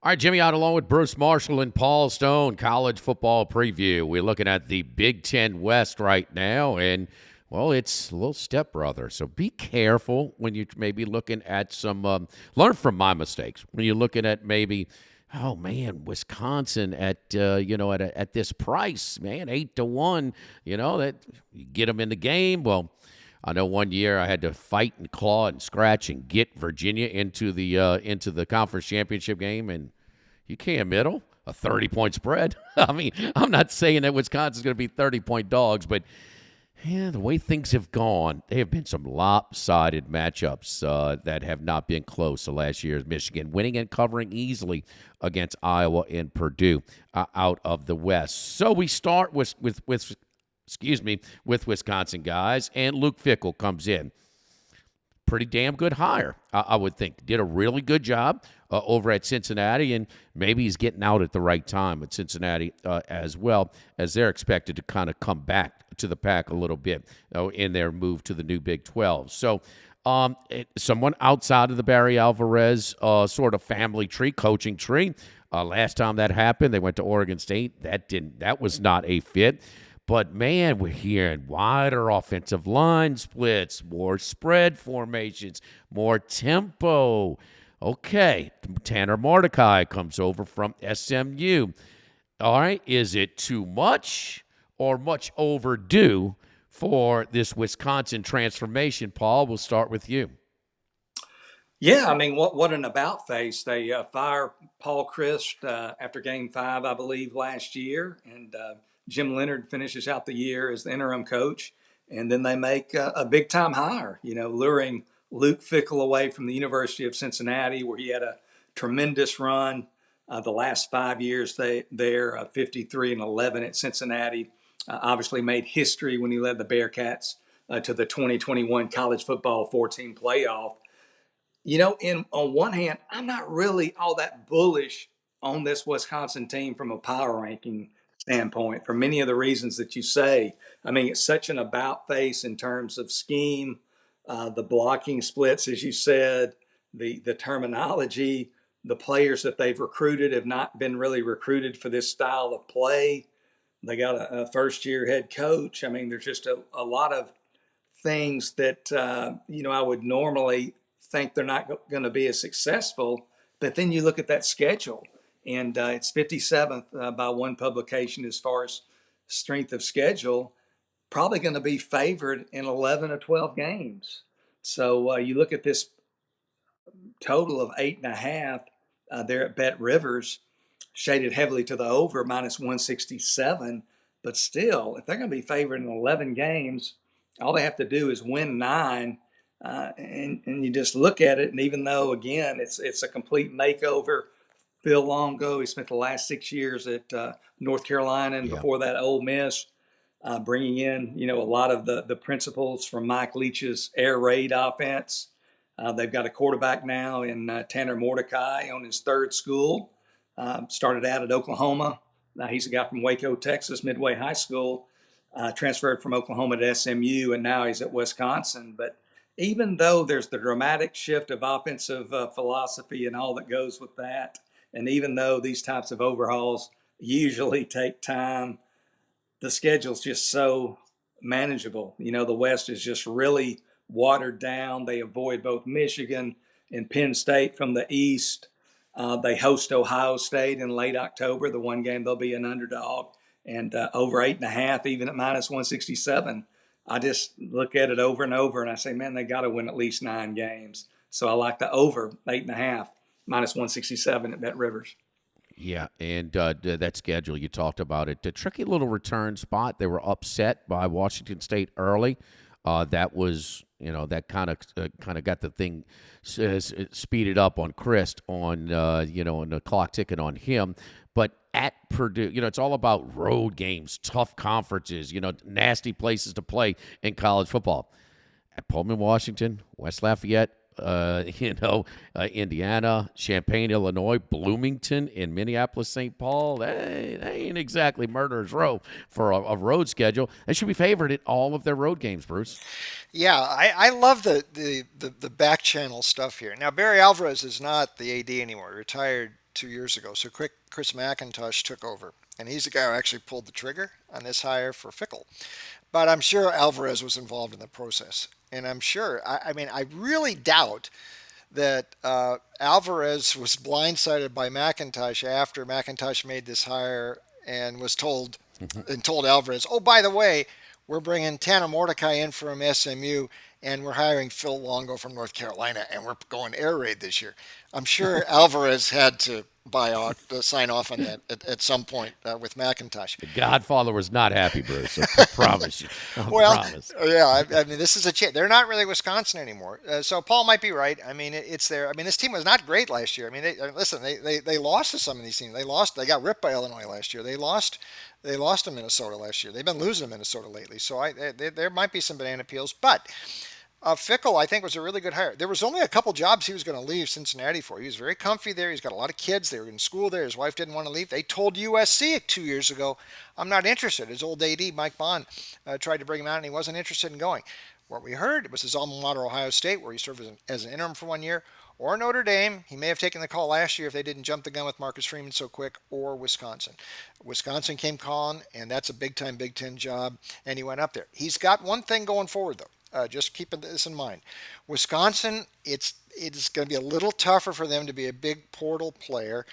All right, Jimmy Ott along with Bruce Marshall and Paul Stone, college football preview. We're looking at the Big Ten West right now, and, well, it's a little stepbrother. So be careful when you may be looking at some learn from my mistakes. When you're looking at maybe, oh, man, Wisconsin at, at this price, man, 8-1, that you get them in the game. Well, I know one year I had to fight and claw and scratch and get Virginia into the conference championship game, and you can't middle a 30-point spread. I mean, I'm not saying that Wisconsin's going to be 30-point dogs, but the way things have gone, there have been some lopsided matchups that have not been close. So last year's Michigan winning and covering easily against Iowa and Purdue out of the West. So we start with Wisconsin guys, and Luke Fickell comes in. Pretty damn good hire, I would think. Did a really good job over at Cincinnati, and maybe he's getting out at the right time at Cincinnati as well, as they're expected to kind of come back to the pack a little bit in their move to the new Big 12. So someone outside of the Barry Alvarez sort of family tree, coaching tree. Last time that happened, they went to Oregon State. That was not a fit. But, man, we're hearing wider offensive line splits, more spread formations, more tempo. Okay, Tanner Mordecai comes over from SMU. All right, is it too much or much overdue for this Wisconsin transformation? Paul, we'll start with you. Yeah, I mean, what an about face. They fire Paul Chryst after Game 5, I believe, last year, and Jim Leonhard finishes out the year as the interim coach, and then they make a big-time hire, luring Luke Fickell away from the University of Cincinnati, where he had a tremendous run the last 5 years there, 53-11 at Cincinnati. Obviously made history when he led the Bearcats to the 2021 college football 14 playoff. On one hand, I'm not really all that bullish on this Wisconsin team from a power ranking standpoint for many of the reasons that you say. I mean, it's such an about face in terms of scheme, the blocking splits, as you said, the terminology, the players that they've recruited have not been really recruited for this style of play. They got a first-year head coach. I mean, there's just a lot of things that, I would normally think they're not going to be as successful. But then you look at that schedule, and it's 57th by one publication as far as strength of schedule, probably going to be favored in 11 or 12 games. So you look at this total of 8.5 there at BetRivers, shaded heavily to the over, minus 167. But still, if they're going to be favored in 11 games, all they have to do is win 9. And you just look at it, and even though, again, it's a complete makeover, Phil Longo, he spent the last 6 years at North Carolina, and before that, Ole Miss, bringing in, a lot of the principles from Mike Leach's air raid offense. They've got a quarterback now in Tanner Mordecai on his third school. Started out at Oklahoma. Now he's a guy from Waco, Texas, Midway High School, transferred from Oklahoma to SMU, and now he's at Wisconsin. But even though there's the dramatic shift of offensive philosophy and all that goes with that, and even though these types of overhauls usually take time, the schedule's just so manageable. The West is just really watered down. They avoid both Michigan and Penn State from the East. They host Ohio State in late October, the one game they'll be an underdog, and over 8.5, even at minus 167. I just look at it over and over, and I say, man, they got to win at least 9 games. So I like the over 8.5, minus 167 at BetRivers. Yeah, and that schedule, you talked about it. A tricky little return spot. They were upset by Washington State early. That was, that kind of got the thing speeded up on Chryst and the clock ticking on him. But at Purdue, it's all about road games, tough conferences, nasty places to play in college football. At Pullman, Washington, West Lafayette, Indiana, Champaign, Illinois, Bloomington, and Minneapolis, St. Paul. They ain't exactly murderer's row for a road schedule. They should be favored at all of their road games, Bruce. Yeah, I love the back channel stuff here. Now, Barry Alvarez is not the AD anymore. He retired 2 years ago. So Chris McIntosh took over, and he's the guy who actually pulled the trigger on this hire for Fickell. But I'm sure Alvarez was involved in the process, and I'm sure. I mean, I really doubt that Alvarez was blindsided by McIntosh after McIntosh made this hire and was told Alvarez, oh, by the way, we're bringing Tanner Mordecai in from SMU, and we're hiring Phil Longo from North Carolina, and we're going air raid this year. I'm sure Alvarez had to sign off on that at some point with McIntosh. The Godfather was not happy, Bruce. I promise you. I promise. Yeah, I mean, this is a chance. They're not really Wisconsin anymore. So Paul might be right. I mean, it's there. I mean, this team was not great last year. I mean, they lost to some of these teams. They got ripped by Illinois last year. They lost to Minnesota last year. They've been losing to Minnesota lately. So there might be some banana peels, but. Fickell, I think, was a really good hire. There was only a couple jobs he was going to leave Cincinnati for. He was very comfy there. He's got a lot of kids. They were in school there. His wife didn't want to leave. They told USC 2 years ago, I'm not interested. His old AD, Mike Bond, tried to bring him out, and he wasn't interested in going. What we heard was his alma mater, Ohio State, where he served as an interim for 1 year, or Notre Dame. He may have taken the call last year if they didn't jump the gun with Marcus Freeman so quick, or Wisconsin. Wisconsin came calling, and that's a big-time Big Ten job, and he went up there. He's got one thing going forward, though. Just keeping this in mind. Wisconsin, it's going to be a little tougher for them to be a big portal player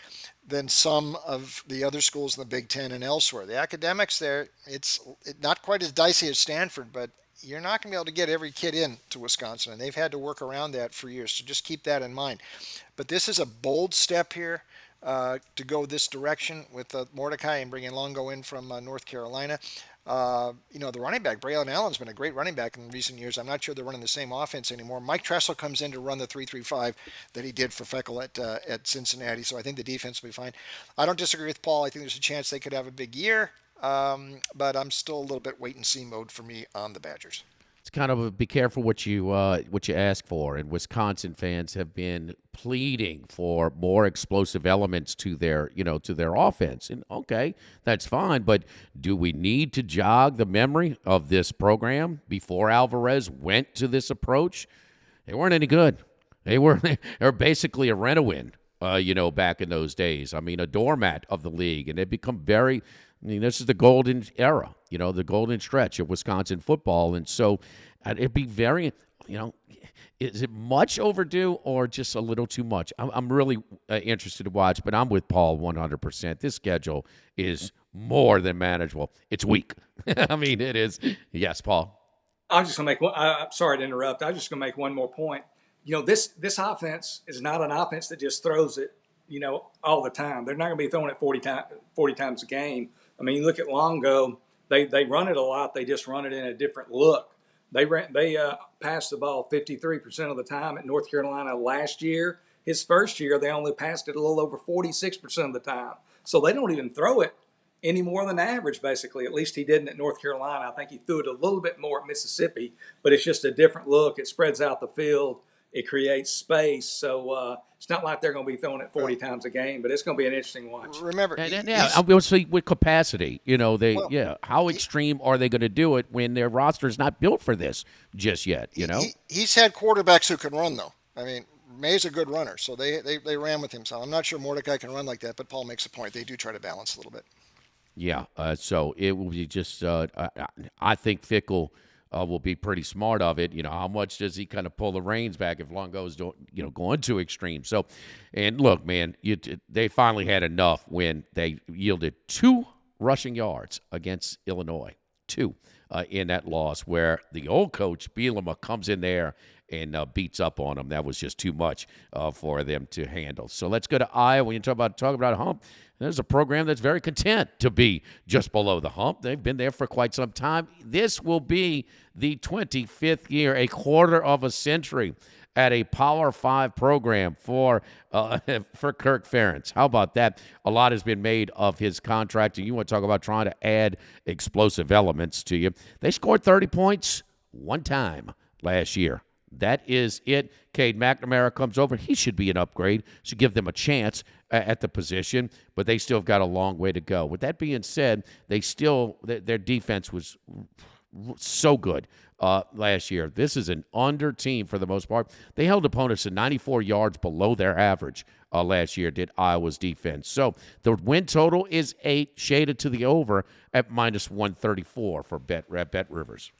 than some of the other schools in the Big Ten and elsewhere. The academics there, it's not quite as dicey as Stanford, but you're not going to be able to get every kid in to Wisconsin, and they've had to work around that for years. So just keep that in mind. But this is a bold step here to go this direction with Mordecai and bringing Longo in from North Carolina. The running back, Braelon Allen's been a great running back in recent years. I'm not sure they're running the same offense anymore. Mike Tressel comes in to run the 3-3-5 that he did for Fickell at Cincinnati, so I think the defense will be fine. I don't disagree with Paul. I think there's a chance they could have a big year, but I'm still a little bit wait-and-see mode for me on the Badgers. It's kind of be careful what you ask for, and Wisconsin fans have been pleading for more explosive elements to their offense. And okay, that's fine, but do we need to jog the memory of this program before Alvarez went to this approach? They weren't any good. They were basically a rent-a-win, back in those days. I mean, a doormat of the league, and they've become very. I mean, this is the golden era, the golden stretch of Wisconsin football. And so it'd be very, is it much overdue or just a little too much? I'm really interested to watch, but I'm with Paul 100%. This schedule is more than manageable. It's weak. I mean, it is. Yes, Paul. I'm just going to make one. I'm sorry to interrupt. I'm just going to make one more point. This offense is not an offense that just throws it, all the time. They're not going to be throwing it 40 times a game. I mean, you look at Longo, they run it a lot. They just run it in a different look. They passed the ball 53% of the time at North Carolina last year. His first year, they only passed it a little over 46% of the time. So they don't even throw it any more than average, basically. At least he didn't at North Carolina. I think he threw it a little bit more at Mississippi, but it's just a different look. It spreads out the field. It creates space. So it's not like they're going to be throwing it 40 times a game, but it's going to be an interesting watch. Remember, we'll see with capacity. How extreme are they going to do it when their roster is not built for this just yet? He's had quarterbacks who can run, though. I mean, May's a good runner, so they ran with him. So I'm not sure Mordecai can run like that, but Paul makes a point. They do try to balance a little bit. Yeah. So it will be just. I think Fickell will be pretty smart of it. How much does he kind of pull the reins back if Longo's going too extreme? So, and look, man, they finally had enough when they yielded 2 rushing yards against Illinois, 2 in that loss, where the old coach Bielema comes in there and beats up on them. That was just too much for them to handle. So let's go to Iowa. When you talk about a hump, there's a program that's very content to be just below the hump. They've been there for quite some time. This will be the 25th year, a quarter of a century at a Power 5 program for Kirk Ferentz. How about that? A lot has been made of his contract, and you want to talk about trying to add explosive elements to you. They scored 30 points one time last year. That is it. Cade McNamara comes over. He should be an upgrade. Should give them a chance at the position, but they still have got a long way to go. With that being said, their defense was so good last year. This is an under team for the most part. They held opponents to 94 yards below their average last year, did Iowa's defense. So the win total is 8, shaded to the over at minus 134 for BetRivers.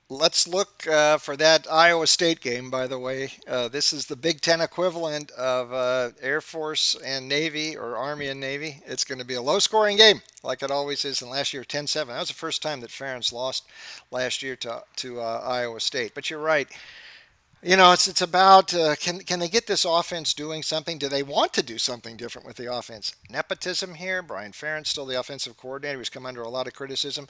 Let's look for that Iowa State game, by the way. This is the Big Ten equivalent of Air Force and Navy, or Army and Navy. It's going to be a low-scoring game, like it always is. And last year, 10-7. That was the first time that Ferentz lost last year to Iowa State. But you're right. You know, it's about can they get this offense doing something? Do they want to do something different with the offense? Nepotism here. Brian Ferentz, still the offensive coordinator, who's come under a lot of criticism.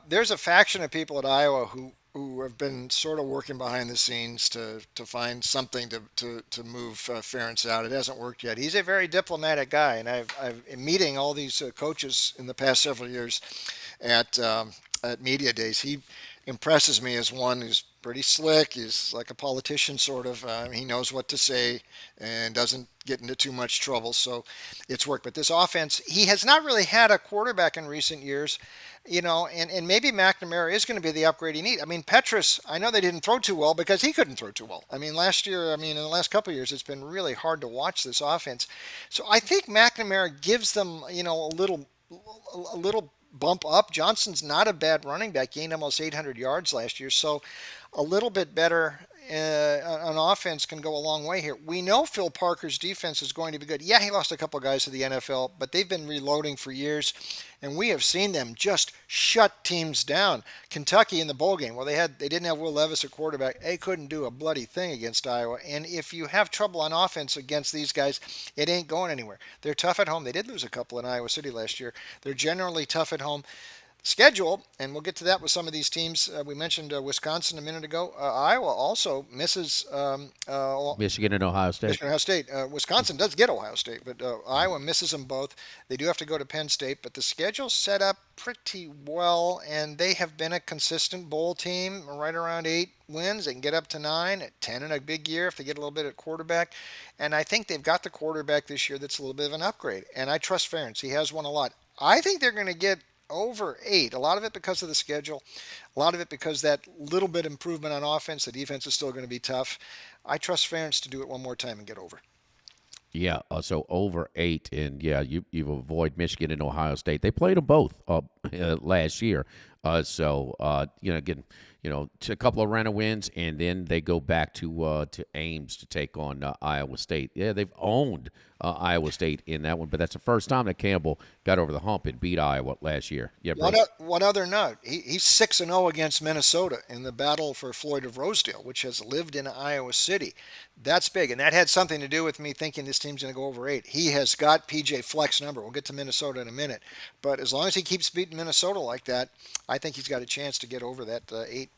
There's a faction of people at Iowa who have been sort of working behind the scenes to find something to move Ferentz out. It hasn't worked yet. He's a very diplomatic guy, and I've been meeting all these coaches in the past several years at media days. He impresses me as one who's pretty slick. He's like a politician, sort of. He knows what to say and doesn't get into too much trouble. So it's worked. But this offense, he has not really had a quarterback in recent years, you know, and maybe McNamara is going to be the upgrade he needs. I mean, Petrus, I know they didn't throw too well because he couldn't throw too well. I mean, last year, in the last couple of years, it's been really hard to watch this offense. So I think McNamara gives them, you know, a little bump up. Johnson's not a bad running back, gained almost 800 yards last year, so a little bit better on offense can go a long way here. We know Phil Parker's defense is going to be good. Yeah, he lost a couple guys to the NFL, but they've been reloading for years, and we have seen them just shut teams down. Kentucky in the bowl game, well, they didn't have Will Levis at quarterback. They couldn't do a bloody thing against Iowa, and if you have trouble on offense against these guys, it ain't going anywhere. They're tough at home. They did lose a couple in Iowa City last year. They're generally tough at home. Schedule, and we'll get to that with some of these teams. We mentioned Wisconsin a minute ago. Iowa also misses Michigan and Ohio State. Michigan and Ohio State. Wisconsin does get Ohio State, but Iowa misses them both. They do have to go to Penn State, but the schedule's set up pretty well, and they have been a consistent bowl team, right around 8 wins. They can get up to 9, at 10 in a big year if they get a little bit at quarterback. And I think they've got the quarterback this year that's a little bit of an upgrade. And I trust Ferentz. He has won a lot. I think they're going to get over 8. A lot of it because of the schedule. A lot of it because that little bit improvement on offense. The defense is still going to be tough. I trust Ferentz to do it one more time and get over. Yeah, so over 8, and yeah, you avoid Michigan and Ohio State. They played them both last year. Again, to a couple of rental wins, and then they go back to Ames to take on Iowa State. Yeah, they've owned Iowa State in that one, but that's the first time that Campbell got over the hump and beat Iowa last year. Yeah. One other note: he's 6-0 against Minnesota in the battle for Floyd of Rosedale, which has lived in Iowa City. That's big, and that had something to do with me thinking this team's going to go over 8. He has got PJ Fleck's number. We'll get to Minnesota in a minute, but as long as he keeps beating Minnesota like that, I think he's got a chance to get over that 8.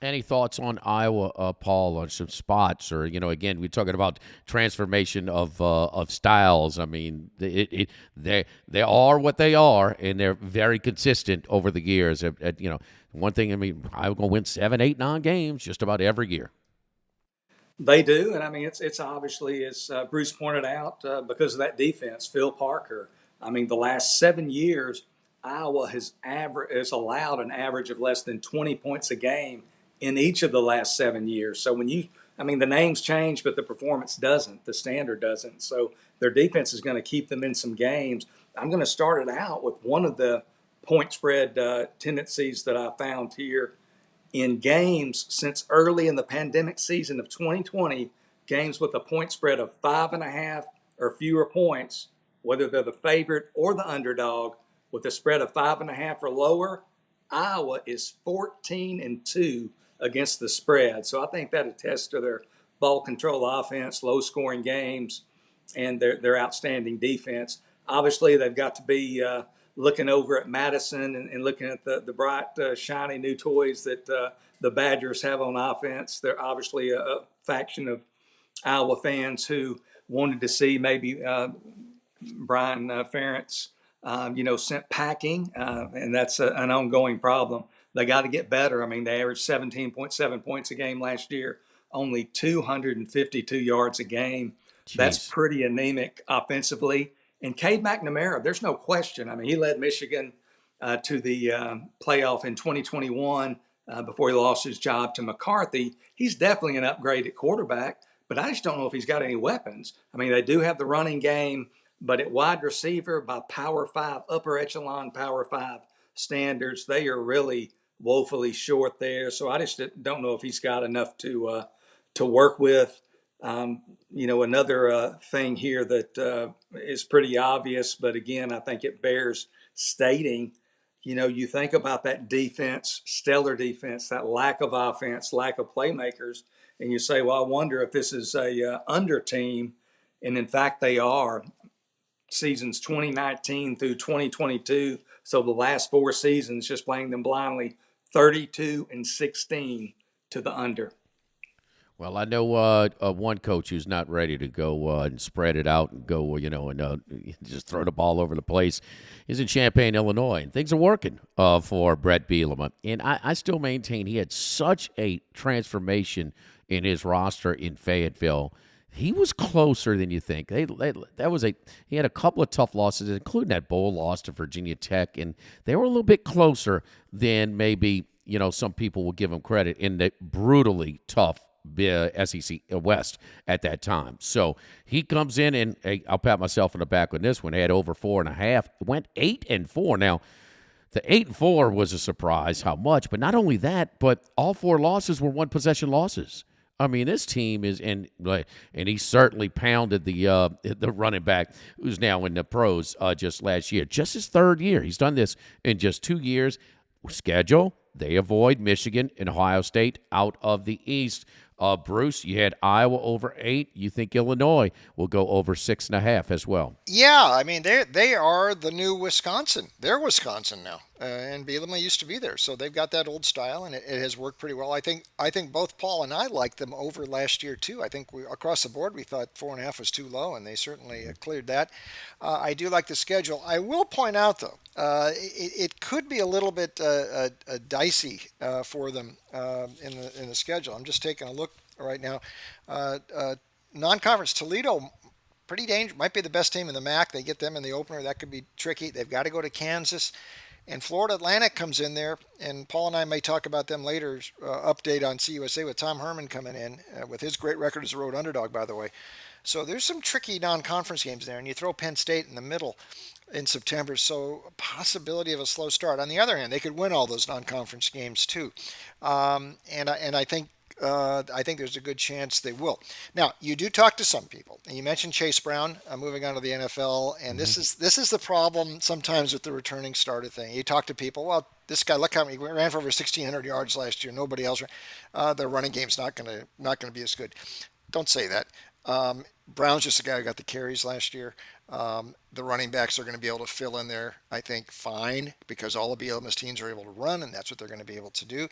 Any thoughts on Iowa, Paul, on some spots? Or, again, we're talking about transformation of styles. I mean, they are what they are, and they're very consistent over the years. One thing, Iowa going to win 7, 8, 9 games just about every year. They do, and it's obviously, as Bruce pointed out, because of that defense, Phil Parker. The last 7 years, Iowa has allowed an average of less than 20 points a game in each of the last 7 years. So the names change, but the performance doesn't. The standard doesn't. So their defense is going to keep them in some games. I'm going to start it out with one of the point spread tendencies that I found here. In games since early in the pandemic season of 2020, games with a point spread of 5.5 or fewer points, whether they're the favorite or the underdog, with a spread of 5.5 or lower, Iowa is 14-2 against the spread. So I think that attests to their ball control offense, low-scoring games, and their outstanding defense. Obviously, they've got to be looking over at Madison and looking at the bright, shiny new toys that the Badgers have on offense. They're obviously a faction of Iowa fans who wanted to see maybe Brian Ferentz, sent packing, and that's an ongoing problem. They got to get better. They averaged 17.7 points a game last year, only 252 yards a game. Jeez. That's pretty anemic offensively. And Cade McNamara, there's no question. He led Michigan to the playoff in 2021 before he lost his job to McCarthy. He's definitely an upgrade at quarterback, but I just don't know if he's got any weapons. I mean, they do have the running game, but at wide receiver by Power 5, upper echelon Power 5 standards, they are really woefully short there. So I just don't know if he's got enough to work with. Another thing here that is pretty obvious, but again, I think it bears stating. You think about that defense, stellar defense, that lack of offense, lack of playmakers, and you say, well, I wonder if this is a under team, and in fact, they are. Seasons 2019 through 2022, so the last 4 seasons, just playing them blindly, 32-16 to the under. Well, I know one coach who's not ready to go and spread it out and go, and just throw the ball over the place is in Champaign, Illinois. And things are working for Brett Bielema. And I still maintain he had such a transformation in his roster in Fayetteville. He was closer than you think. He had a couple of tough losses, including that bowl loss to Virginia Tech, and they were a little bit closer than maybe some people will give him credit in the brutally tough SEC West at that time. So he comes in, and I'll pat myself on the back on this one. He had over 4.5, went 8-4. Now, the 8-4 was a surprise. How much? But not only that, but all 4 losses were one-possession losses. I mean, this team is and he certainly pounded the running back who's now in the pros just last year. Just his 3rd year. He's done this in just 2 years. Schedule, they avoid Michigan and Ohio State out of the East. Bruce, you had Iowa over 8. You think Illinois will go over 6.5 as well? Yeah, I mean, they are the new Wisconsin. They're Wisconsin now, and Bielema used to be there, so they've got that old style, and it has worked pretty well. I think both Paul and I liked them over last year too. I think across the board we thought 4.5 was too low, and they certainly cleared that. I do like the schedule. I will point out though, it could be a little bit dicey for them in the schedule. I'm just taking a look right now. Non-conference Toledo, pretty dangerous. Might be the best team in the MAC. They get them in the opener. That could be tricky. They've got to go to Kansas. And Florida Atlantic comes in there. And Paul and I may talk about them later. Update on CUSA with Tom Herman coming in with his great record as a road underdog, by the way. So there's some tricky non-conference games there. And you throw Penn State in the middle in September. So a possibility of a slow start. On the other hand, they could win all those non-conference games too. And I think there's a good chance they will. Now, you do talk to some people, and you mentioned Chase Brown moving on to the NFL, and this is the problem sometimes with the returning starter thing. You talk to people, well, this guy, look how he ran for over 1,600 yards last year. Nobody else. Their running game's not gonna be as good. Don't say that. Brown's just a guy who got the carries last year. The running backs are going to be able to fill in there, I think, fine, because all of Bielema's teams are able to run, and that's what they're going to be able to do.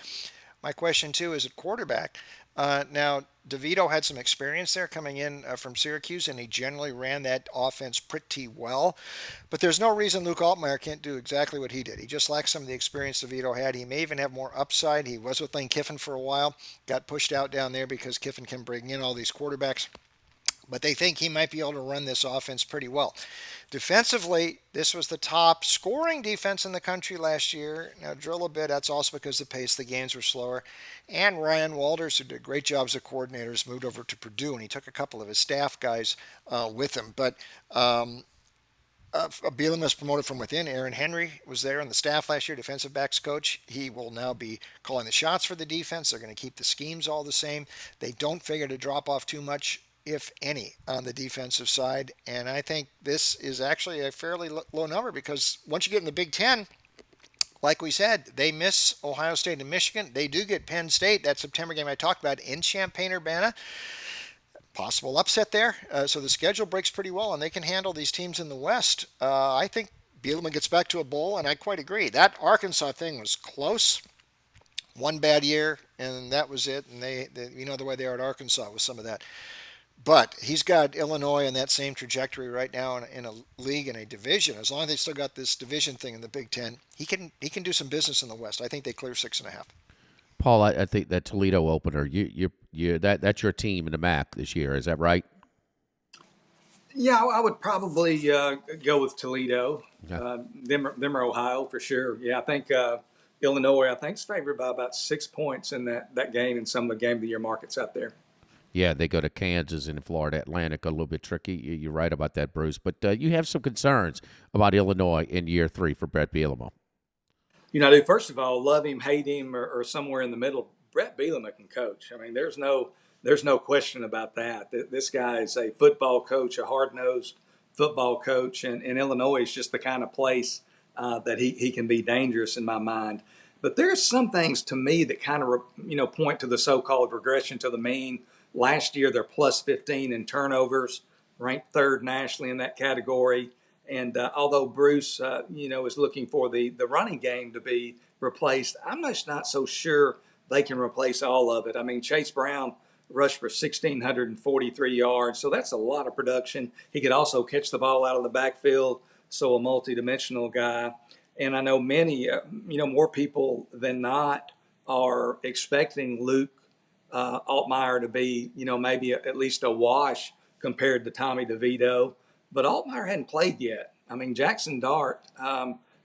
My question, too, is at quarterback. Now, DeVito had some experience there coming in from Syracuse, and he generally ran that offense pretty well. But there's no reason Luke Altmaier can't do exactly what he did. He just lacks some of the experience DeVito had. He may even have more upside. He was with Lane Kiffin for a while, got pushed out down there because Kiffin can bring in all these quarterbacks. But they think he might be able to run this offense pretty well. Defensively, this was the top scoring defense in the country last year. Now, drill a bit. That's also because the pace of the games were slower. And Ryan Walters, who did great jobs as coordinators, moved over to Purdue, and he took a couple of his staff guys with him. But Bielema was promoted from within. Aaron Henry was there on the staff last year, defensive backs coach. He will now be calling the shots for the defense. They're going to keep the schemes all the same. They don't figure to drop off too much, if any, on the defensive side. And I think this is actually a fairly low number because once you get in the Big Ten, like we said, they miss Ohio State and Michigan. They do get Penn State, that September game I talked about, in Champaign-Urbana. Possible upset there. So the schedule breaks pretty well, and they can handle these teams in the West. I think Bielema gets back to a bowl, and I quite agree. That Arkansas thing was close. One bad year, and that was it. And they you know the way they are at Arkansas with some of that. But he's got Illinois in that same trajectory right now in a league, in a division. As long as they still got this division thing in the Big Ten, he can do some business in the West. I think they clear 6.5. Paul, I think that Toledo opener, that's your team in the MAC this year. Is that right? Yeah, I would probably go with Toledo. Okay. Them are Ohio for sure. Yeah, I think Illinois, I think, is favored by about 6 points in that game in some of the game of the year markets out there. Yeah, they go to Kansas and Florida Atlantic, a little bit tricky. You're right about that, Bruce. But you have some concerns about Illinois in year 3 for Brett Bielema. First of all, love him, hate him, or somewhere in the middle, Brett Bielema can coach. I mean, there's no question about that. This guy is a football coach, a hard-nosed football coach, and Illinois is just the kind of place that he can be dangerous in my mind. But there's some things to me that kind of point to the so-called regression to the mean. Last year, they're plus 15 in turnovers, ranked third nationally in that category. And although Bruce, is looking for the running game to be replaced, I'm just not so sure they can replace all of it. I mean, Chase Brown rushed for 1,643 yards, so that's a lot of production. He could also catch the ball out of the backfield, so a multidimensional guy. And I know many, more people than not are expecting Luke Altmaier to be, maybe at least a wash compared to Tommy DeVito. But Altmaier hadn't played yet. I mean, Jackson Dart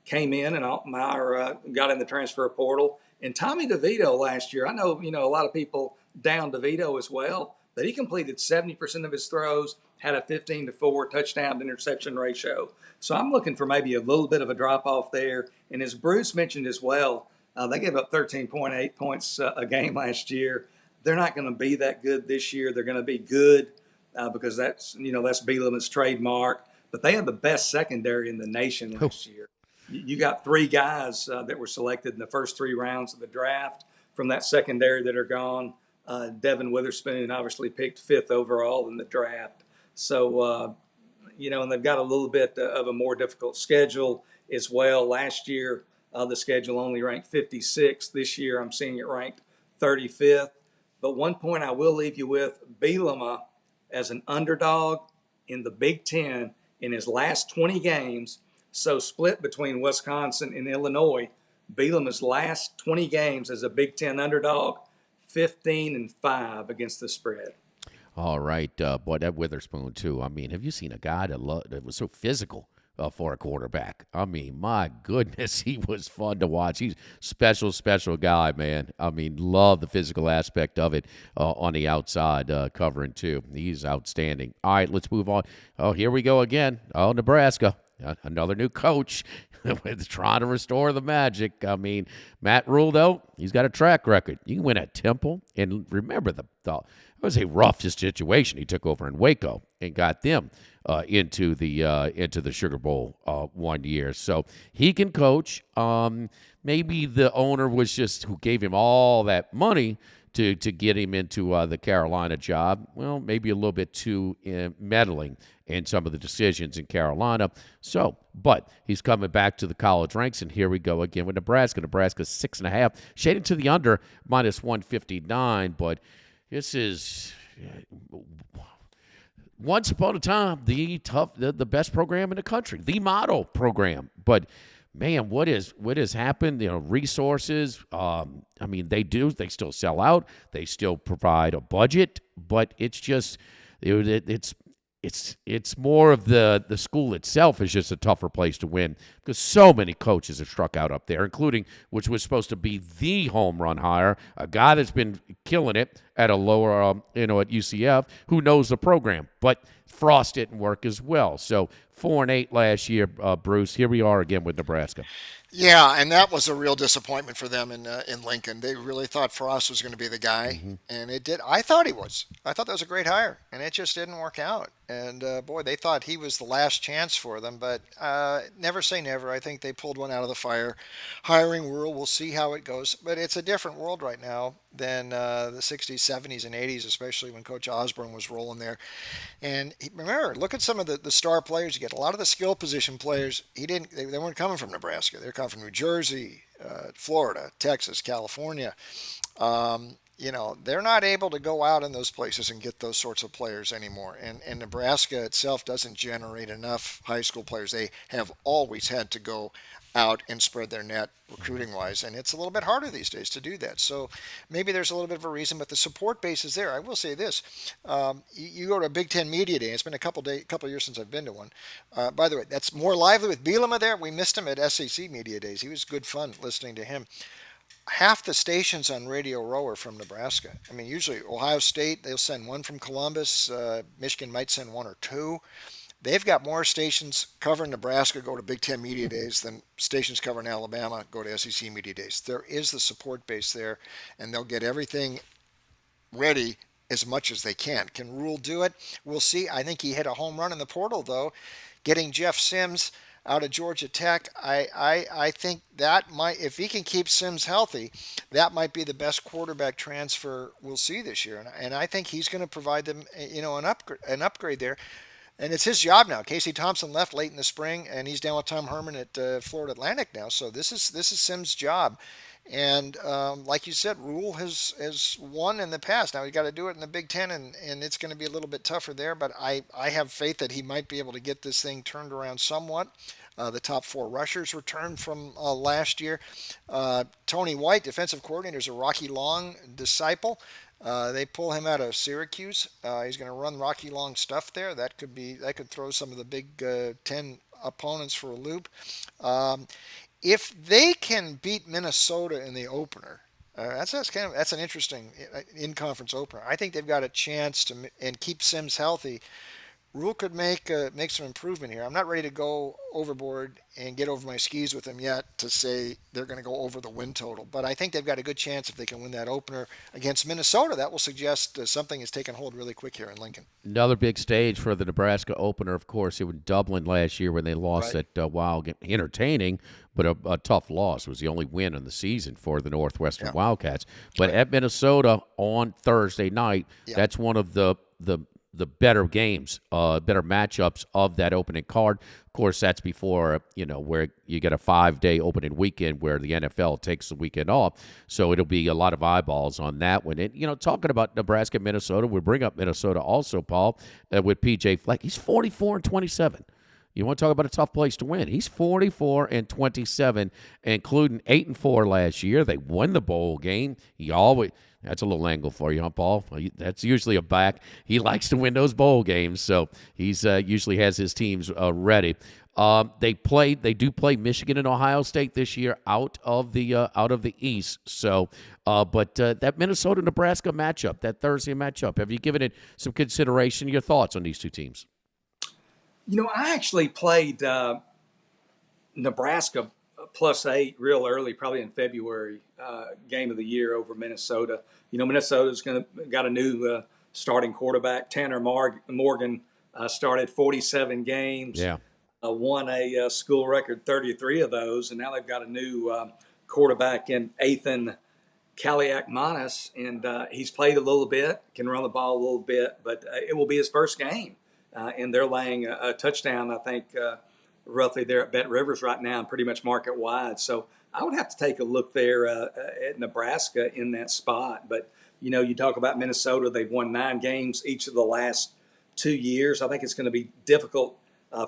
came in and Altmaier got in the transfer portal. And Tommy DeVito last year, I know, a lot of people down DeVito as well, but he completed 70% of his throws, had a 15-4 touchdown to interception ratio. So I'm looking for maybe a little bit of a drop-off there. And as Bruce mentioned as well, they gave up 13.8 points a game last year. They're not going to be that good this year. They're going to be good. Because that's Bielema's trademark. But they had the best secondary in the nation last year. You got 3 guys that were selected in the first 3 rounds of the draft from that secondary that are gone. Devin Witherspoon obviously picked 5th overall in the draft. So, and they've got a little bit of a more difficult schedule as well. Last year, the schedule only ranked 56th. This year, I'm seeing it ranked 35th. But one point I will leave you with, Bielema, as an underdog in the Big Ten in his last 20 games, so split between Wisconsin and Illinois. Bielema's last 20 games as a Big Ten underdog, 15-5 against the spread. All right, boy, that Witherspoon too. I mean, have you seen a guy that was so physical for a quarterback? I mean, my goodness, he was fun to watch. He's special guy, man. I mean, love the physical aspect of it on the outside covering too. He's outstanding. All right, let's move on. Oh, here we go again. Oh, Nebraska. Another new coach trying to restore the magic. I mean, Matt Rule, though, he's got a track record. You can win at Temple. And remember, it was a rough situation. He took over in Waco and got them into the Sugar Bowl one year. So he can coach. Maybe the owner was just who gave him all that money to get him into the Carolina job. Well, maybe a little bit too meddling in some of the decisions in Carolina. So, but he's coming back to the college ranks, and here we go again with Nebraska. Nebraska's 6.5, shading to the under, minus 159. But this is once upon a time the best program in the country, the model program. But man, what has happened? Resources. I mean, they still sell out. They still provide a budget, but it's just it's more of the school itself is just a tougher place to win because so many coaches have struck out up there, including which was supposed to be the home run hire, a guy that's been killing it at a lower, at UCF, who knows the program, but Frost didn't work as well. So 4-8 last year, Bruce. Here we are again with Nebraska. Yeah, and that was a real disappointment for them in Lincoln. They really thought Frost was going to be the guy, and it did. I thought he was. I thought that was a great hire, and it just didn't work out. And, boy, they thought he was the last chance for them, but never say never. I think they pulled one out of the fire. Hiring world, we'll see how it goes. But it's a different world right now than the 60s, 70s, and 80s, especially when Coach Osborne was rolling there. And remember, look at some of the star players. You get a lot of the skill position players. They weren't coming from Nebraska. They're coming from New Jersey, Florida, Texas, California. They're not able to go out in those places and get those sorts of players anymore. And Nebraska itself doesn't generate enough high school players. They have always had to go out and spread their net recruiting-wise, and it's a little bit harder these days to do that. So maybe there's a little bit of a reason, but the support base is there. I will say this. You go to a Big Ten Media Day. It's been a couple of years since I've been to one. By the way, that's more lively with Bielema there. We missed him at SEC Media Days. He was good fun listening to him. half the stations on Radio Row are from Nebraska. I mean, usually Ohio State, they'll send one from Columbus. Michigan might send one or two. They've got more stations covering Nebraska go to Big Ten Media Days than stations covering Alabama go to SEC Media Days. There is the support base there, and they'll get everything ready as much as they can. Can Rule do it? We'll see. I think he hit a home run in the portal, though, getting Jeff Sims out of Georgia Tech. I think that might, if he can keep Sims healthy, that might be the best quarterback transfer we'll see this year. And I think he's going to provide them, an upgrade there. And it's his job now. Casey Thompson left late in the spring, and he's down with Tom Herman at Florida Atlantic now. So this is Sims' job. And like you said, Rule has won in the past. Now he's got to do it in the Big Ten, and it's going to be a little bit tougher there. But I have faith that he might be able to get this thing turned around somewhat. The top 4 rushers returned from last year. Tony White, defensive coordinator, is a Rocky Long disciple. They pull him out of Syracuse. He's going to run Rocky Long stuff there. That could throw some of the Big Ten opponents for a loop. If they can beat Minnesota in the opener, that's an interesting in-conference opener. I think they've got a chance to and keep Sims healthy. Rule could make some improvement here. I'm not ready to go overboard and get over my skis with them yet to say they're going to go over the win total. But I think they've got a good chance if they can win that opener against Minnesota. That will suggest something has taken hold really quick here in Lincoln. Another big stage for the Nebraska opener, of course. It was Dublin last year when they lost Right. at Wild. Entertaining, but a tough loss. It was the only win in the season for the Northwestern Wildcats. But at Minnesota on Thursday night, that's one of the better games, better matchups of that opening card. Of course, that's before, where you get a 5-day opening weekend where the NFL takes the weekend off. So it'll be a lot of eyeballs on that one. And, talking about Nebraska, Minnesota, we bring up Minnesota also, Paul, with PJ Fleck. He's 44-27. You want to talk about a tough place to win. He's 44-27, including 8-4 last year. They won the bowl game. That's a little angle for you, huh, Paul? That's usually a back. He likes to win those bowl games, so he's usually has his teams ready. They do play Michigan and Ohio State this year out of the East. So, but that Minnesota-Nebraska matchup, that Thursday matchup, have you given it some consideration? Your thoughts on these two teams? I actually played Nebraska +8 real early, probably in February, game of the year over Minnesota. Minnesota's got a new starting quarterback. Tanner Morgan started 47 games. Yeah. Won a school record 33 of those, and now they've got a new quarterback in Ethan Kaliakmanis, and he's played a little bit, can run the ball a little bit, but it will be his first game. And they're laying a touchdown, I think, roughly there at BetRivers right now, and pretty much market wide. So I would have to take a look there at Nebraska in that spot. But, you talk about Minnesota, they've won 9 games each of the last 2 years. I think it's going to be difficult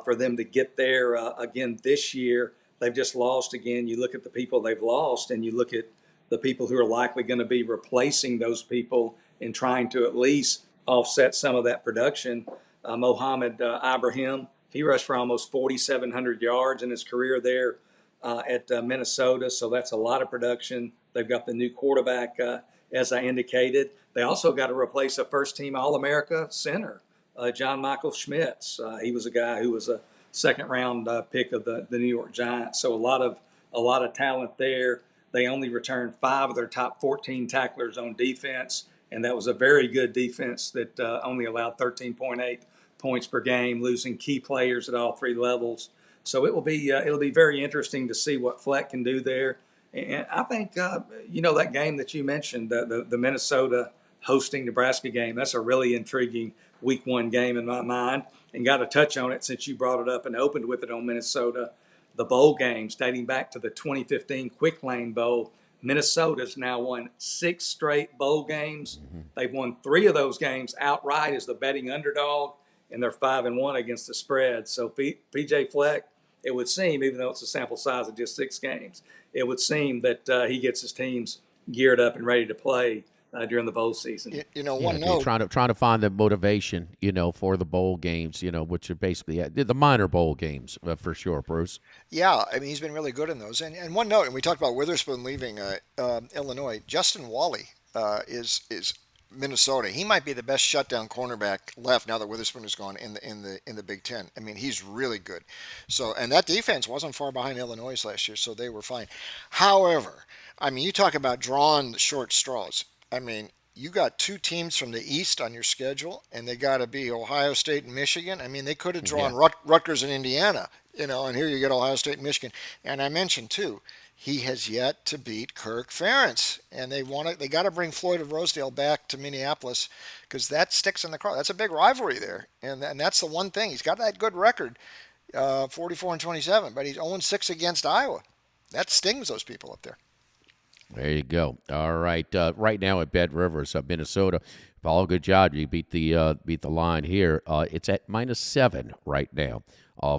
for them to get there again this year. They've just lost again. You look at the people they've lost, and you look at the people who are likely going to be replacing those people and trying to at least offset some of that production. Mohamed Ibrahim, he rushed for almost 4,700 yards in his career there at Minnesota, so that's a lot of production. They've got the new quarterback, as I indicated. They also got to replace a first-team All-America center, John Michael Schmitz. He was a guy who was a second-round pick of the New York Giants, so a lot of talent there. They only returned 5 of their top 14 tacklers on defense, and that was a very good defense that only allowed 13.8 points per game, losing key players at all 3 levels. So it'll be very interesting to see what Fleck can do there. And I think that game that you mentioned, the Minnesota hosting Nebraska game, that's a really intriguing Week 1 game in my mind. And got to touch on it since you brought it up and opened with it on Minnesota. The bowl games dating back to the 2015 Quick Lane Bowl. Minnesota's now won 6 straight bowl games. Mm-hmm. They've won 3 of those games outright as the betting underdog, and they're 5-1 against the spread. So PJ Fleck, it would seem, even though it's a sample size of just 6 games, it would seem that he gets his teams geared up and ready to play during the bowl season. One They're note. trying to find the motivation, for the bowl games, which are basically the minor bowl games for sure, Bruce. Yeah, I mean, he's been really good in those. And one note, and we talked about Witherspoon leaving Illinois. Justin Wally is Minnesota. He might be the best shutdown cornerback left now that Witherspoon is gone in the Big Ten. I mean, he's really good. So, and that defense wasn't far behind Illinois last year, so they were fine. However, I mean, you talk about drawing the short straws. I mean, you got two teams from the East on your schedule, and they got to be Ohio State and Michigan. I mean, they could have drawn Rutgers and Indiana, and here you get Ohio State and Michigan. And I mentioned, too, he has yet to beat Kirk Ferentz, and they got to bring Floyd of Rosedale back to Minneapolis because that sticks in the craw. That's a big rivalry there, and that's the one thing. He's got that good record, 44-27, but he's 0-6 against Iowa. That stings those people up there. There you go. All right. Right now at BetRivers, Minnesota. Paul, good job. You beat the line here. It's at -7 right now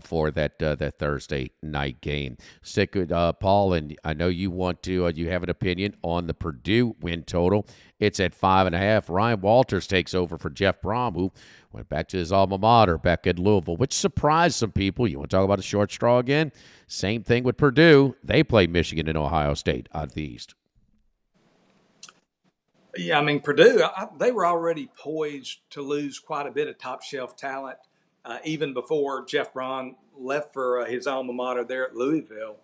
for that Thursday night game. Stick with Paul, and I know you want to. You have an opinion on the Purdue win total. It's at 5.5. Ryan Walters takes over for Jeff Brom, who went back to his alma mater back at Louisville, which surprised some people. You want to talk about a short straw again? Same thing with Purdue. They play Michigan and Ohio State out of the East. Yeah, I mean, Purdue, they were already poised to lose quite a bit of top-shelf talent even before Jeff Brom left for his alma mater there at Louisville.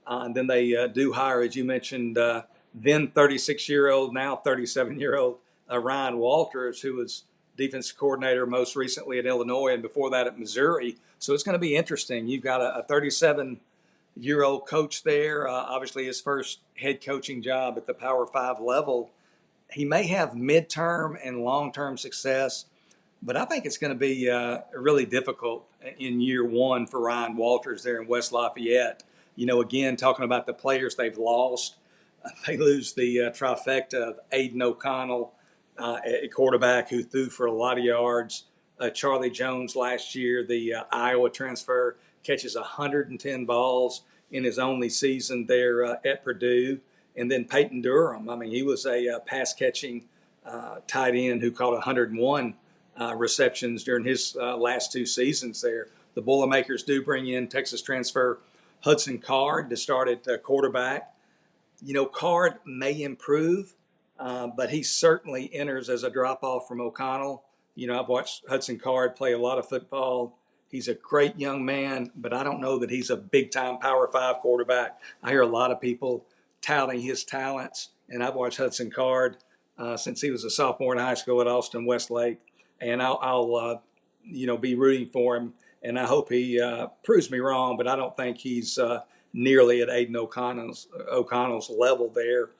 And then they do hire, as you mentioned, then 36-year-old, now 37-year-old Ryan Walters, who was defensive coordinator most recently at Illinois and before that at Missouri. So it's going to be interesting. You've got a 37-year-old coach there, obviously his first head coaching job at the Power 5 level. He may have midterm and long-term success, but I think it's going to be really difficult in year one for Ryan Walters there in West Lafayette. Again, talking about the players they've lost, they lose the trifecta of Aiden O'Connell at quarterback, who threw for a lot of yards. Charlie Jones last year, the Iowa transfer, catches 110 balls in his only season there at Purdue. And then Peyton Durham. I mean, he was a pass-catching tight end who caught 101 receptions during his last two seasons there. The Boilermakers do bring in Texas transfer Hudson Card to start at quarterback. Card may improve, but he certainly enters as a drop-off from O'Connell. I've watched Hudson Card play a lot of football. He's a great young man, but I don't know that he's a big-time Power 5 quarterback. I hear a lot of people touting his talents, and I've watched Hudson Card since he was a sophomore in high school at Austin Westlake, and I'll be rooting for him, and I hope he proves me wrong, but I don't think he's nearly at Aiden O'Connell's level there.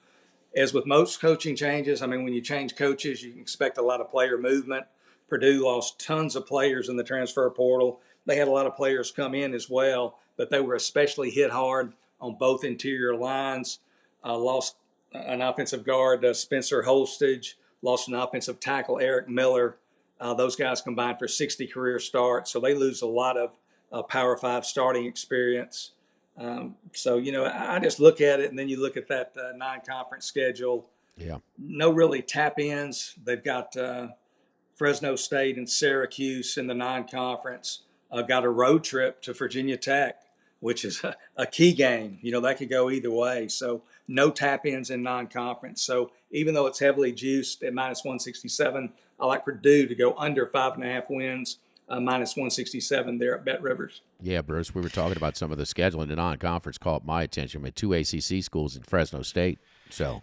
As with most coaching changes, I mean, when you change coaches, you can expect a lot of player movement. Purdue lost tons of players in the transfer portal. They had a lot of players come in as well, but they were especially hit hard on both interior lines. Lost an offensive guard, Spencer Holstage, lost an offensive tackle, Eric Miller. Those guys combined for 60 career starts, so they lose a lot of Power 5 starting experience. I just look at it, and then you look at that non-conference schedule. Yeah. No really tap-ins. They've got Fresno State and Syracuse in the non-conference. Got a road trip to Virginia Tech, which is a key game. That could go either way. So no tap-ins in non-conference. So even though it's heavily juiced at -167, I like Purdue to go under 5.5 wins, -167 there at BetRivers. Yeah, Bruce, we were talking about some of the scheduling. The non-conference caught my attention. I mean, 2 ACC schools in Fresno State. So.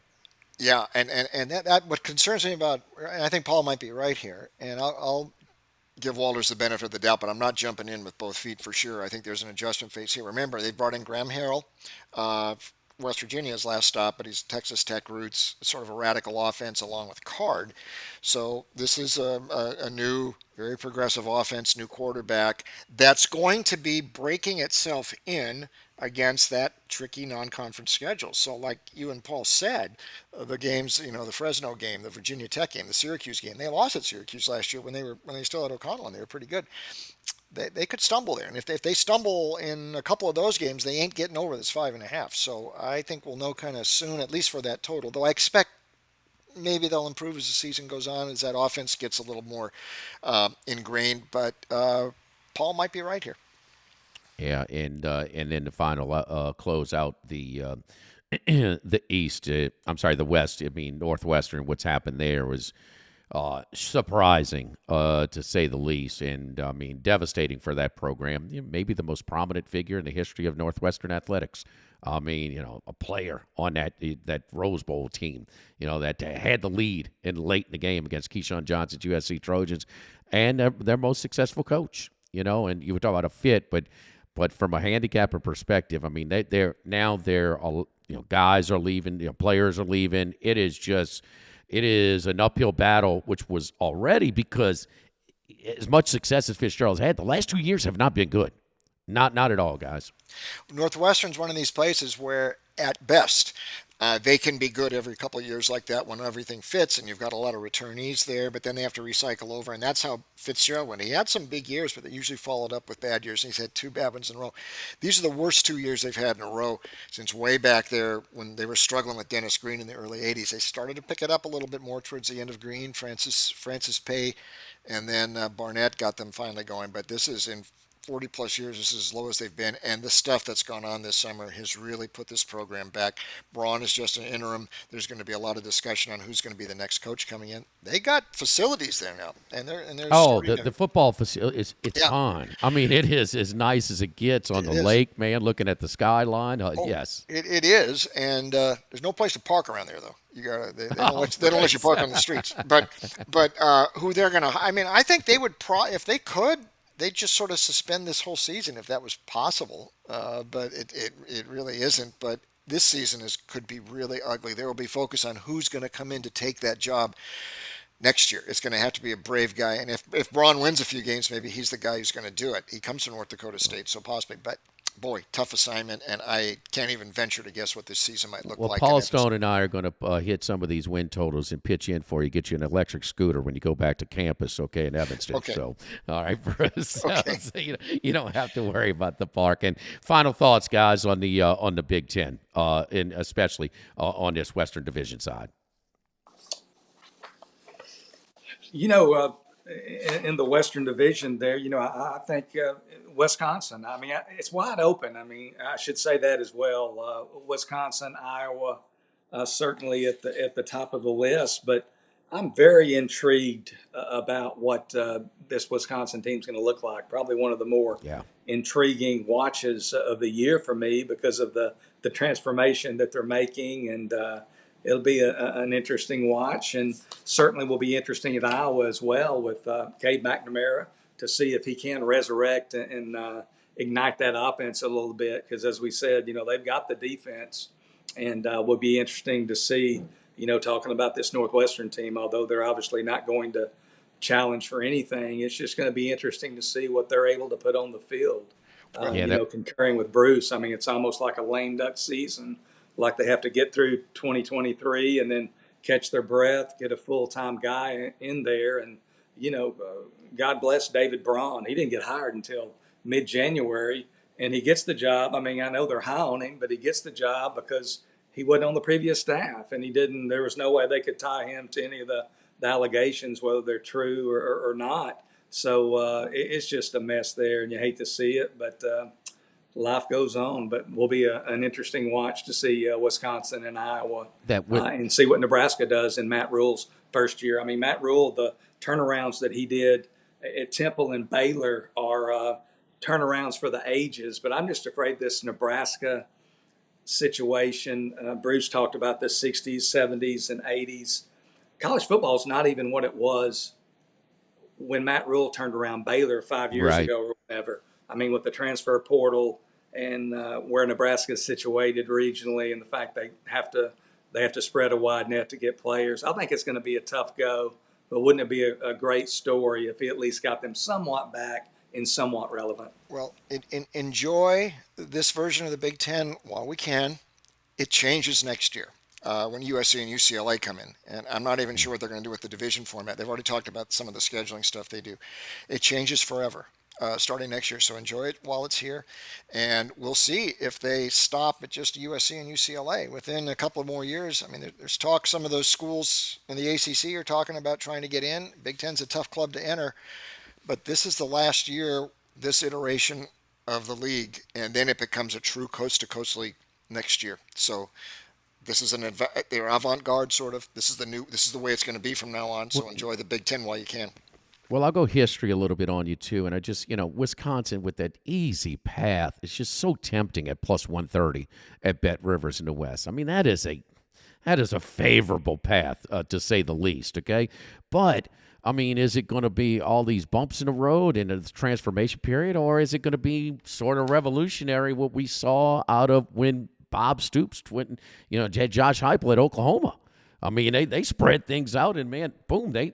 Yeah, and that what concerns me about, and I think Paul might be right here, and I'll give Walters the benefit of the doubt, but I'm not jumping in with both feet for sure. I think there's an adjustment phase here. Remember, they brought in Graham Harrell, West Virginia's last stop, but he's Texas Tech roots, sort of a radical offense along with Card. So this is a new, very progressive offense, new quarterback that's going to be breaking itself in against that tricky non-conference schedule. So like you and Paul said, the games, the Fresno game, the Virginia Tech game, the Syracuse game, they lost at Syracuse last year when they still had O'Connell and they were pretty good. They could stumble there. And if they stumble in a couple of those games, they ain't getting over this 5.5. So I think we'll know kind of soon, at least for that total, though I expect maybe they'll improve as the season goes on, as that offense gets a little more ingrained. But Paul might be right here. Yeah, and then the final close out the the East. I'm sorry, the West. I mean, Northwestern. What's happened there was surprising, to say the least, and I mean, devastating for that program. Maybe the most prominent figure in the history of Northwestern athletics. I mean, a player on that Rose Bowl team, that had the lead late in the game against Keyshawn Johnson's USC Trojans, and their most successful coach. And you were talking about a fit, but from a handicapper perspective, I mean, they're guys are leaving, players are leaving. It is an uphill battle, which was already, because as much success as Fitzgerald's had, the last 2 years have not been good. Not at all, guys. Northwestern's one of these places where, at best, they can be good every couple of years like that when everything fits and you've got a lot of returnees there, but then they have to recycle over, and that's how Fitzgerald went. He had some big years, but they usually followed up with bad years, and he's had 2 bad ones in a row. These are the worst 2 years they've had in a row since way back there when they were struggling with Dennis Green in the early 80s. They started to pick it up a little bit more towards the end of Green, Francis Pay, and then Barnett got them finally going, but this is in 40 plus years, this is as low as they've been, and the stuff that's gone on this summer has really put this program back. Braun is just an interim. There's going to be a lot of discussion on who's going to be the next coach coming in. They got facilities there now, and they're the football facility it's fine. I mean, it is as nice as it gets on the lake, man. Looking at the skyline, yes, it is, and there's no place to park around there though. You got they don't let you park on the streets. But who they're going to? I mean, I think they would if they could. They'd just sort of suspend this whole season if that was possible, but it really isn't. But this season could be really ugly. There will be focus on who's going to come in to take that job next year. It's going to have to be a brave guy, and if Braun wins a few games, maybe he's the guy who's going to do it. He comes from North Dakota State, so possibly. But boy, tough assignment, and I can't even venture to guess what this season might look like. Well, Paul Stone and I are going to hit some of these win totals and pitch in for you, get you an electric scooter when you go back to campus, okay, in Evanston. Okay. So, all right, Bruce. Okay. So, you don't have to worry about the park. And final thoughts, guys, on the Big Ten, and especially on this Western Division side. In the Western Division there, I think Wisconsin, I mean, it's wide open. I mean, I should say that as well. Wisconsin, Iowa, certainly at the top of the list, but I'm very intrigued about what this Wisconsin team's going to look like. Probably one of the more intriguing watches of the year for me because of the transformation that they're making, and it'll be an interesting watch, and certainly will be interesting at Iowa as well with Cade McNamara to see if he can resurrect and ignite that offense a little bit. Because as we said, they've got the defense, and will be interesting to see. Talking about this Northwestern team, although they're obviously not going to challenge for anything, it's just going to be interesting to see what they're able to put on the field. Concurring with Bruce, I mean, it's almost like a lame duck season. Like they have to get through 2023 and then catch their breath, get a full-time guy in there. And, God bless David Braun. He didn't get hired until mid-January, and he gets the job. I mean, I know they're high on him, but he gets the job because he wasn't on the previous staff, and there was no way they could tie him to any of the allegations, whether they're true or not. So it's just a mess there, and you hate to see it, but life goes on. But will be an interesting watch to see Wisconsin and Iowa and see what Nebraska does in Matt Rule's first year. I mean, Matt Rule, the turnarounds that he did at Temple and Baylor are turnarounds for the ages. But I'm just afraid this Nebraska situation, Bruce talked about the 60s, 70s, and 80s. College football is not even what it was when Matt Rule turned around Baylor 5 years ago or whatever. I mean, with the transfer portal and where Nebraska is situated regionally, and the fact they have to spread a wide net to get players, I think it's going to be a tough go. But wouldn't it be a great story if he at least got them somewhat back and somewhat relevant? Well, enjoy this version of the Big Ten while we can. It changes next year when USC and UCLA come in. And I'm not even sure what they're going to do with the division format. They've already talked about some of the scheduling stuff they do. It changes forever. starting next year. So enjoy it while it's here. And we'll see if they stop at just USC and UCLA within a couple of more years. I mean, there's talk some of those schools in the ACC are talking about trying to get in. Big Ten's a tough club to enter. But this is the last year, this iteration of the league, and then it becomes a true coast-to-coast league next year. So this is they're avant-garde sort of. This is the way it's going to be from now on. So enjoy the Big Ten while you can. Well, I'll go history a little bit on you, too. And I just, Wisconsin with that easy path, it's just so tempting at plus 130 at BetRivers in the West. I mean, that is a favorable path, to say the least, okay? But, I mean, is it going to be all these bumps in the road in the transformation period, or is it going to be sort of revolutionary what we saw out of when Bob Stoops went, Josh Heupel at Oklahoma? I mean, they spread things out, and, man, boom, they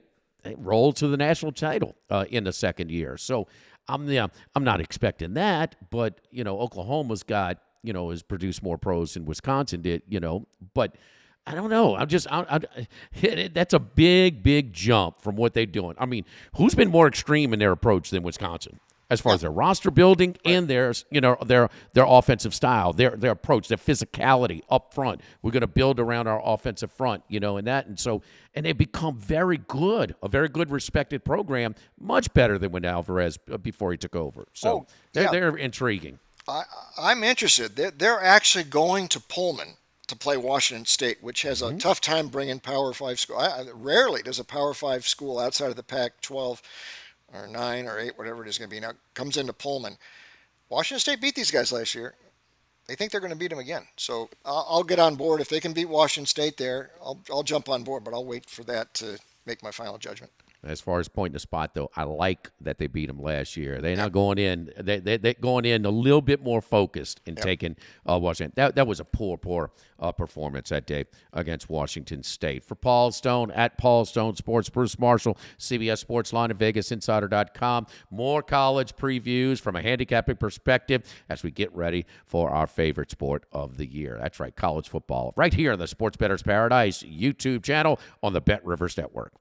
rolled to the national title in the second year. So I'm not expecting that, but, Oklahoma's got, has produced more pros than Wisconsin did, but I don't know. That's a big jump from what they're doing. I mean, who's been more extreme in their approach than Wisconsin as far as their roster building and their offensive style, their approach, their physicality up front? We're going to build around our offensive front, and they've become very good, a very good respected program, much better than when Alvarez before he took over. So they're intriguing. I'm interested. They're actually going to Pullman to play Washington State, which has a tough time bringing Power 5 school. Rarely does a Power 5 school outside of the Pac-12 or 9 or 8, whatever it is going to be now, comes into Pullman. Washington State beat these guys last year. They think they're going to beat them again. So I'll get on board. If they can beat Washington State there, I'll jump on board, but I'll wait for that to make my final judgment. As far as pointing the spot, though, I like that they beat them last year. They're not going in. They're going in a little bit more focused in taking Washington. That was a poor performance that day against Washington State. For Paul Stone, at Paul Stone Sports, Bruce Marshall, CBS Sports Line at VegasInsider.com. More college previews from a handicapping perspective as we get ready for our favorite sport of the year. That's right, college football. Right here on the Sports Bettor's Paradise YouTube channel on the BetRivers Network.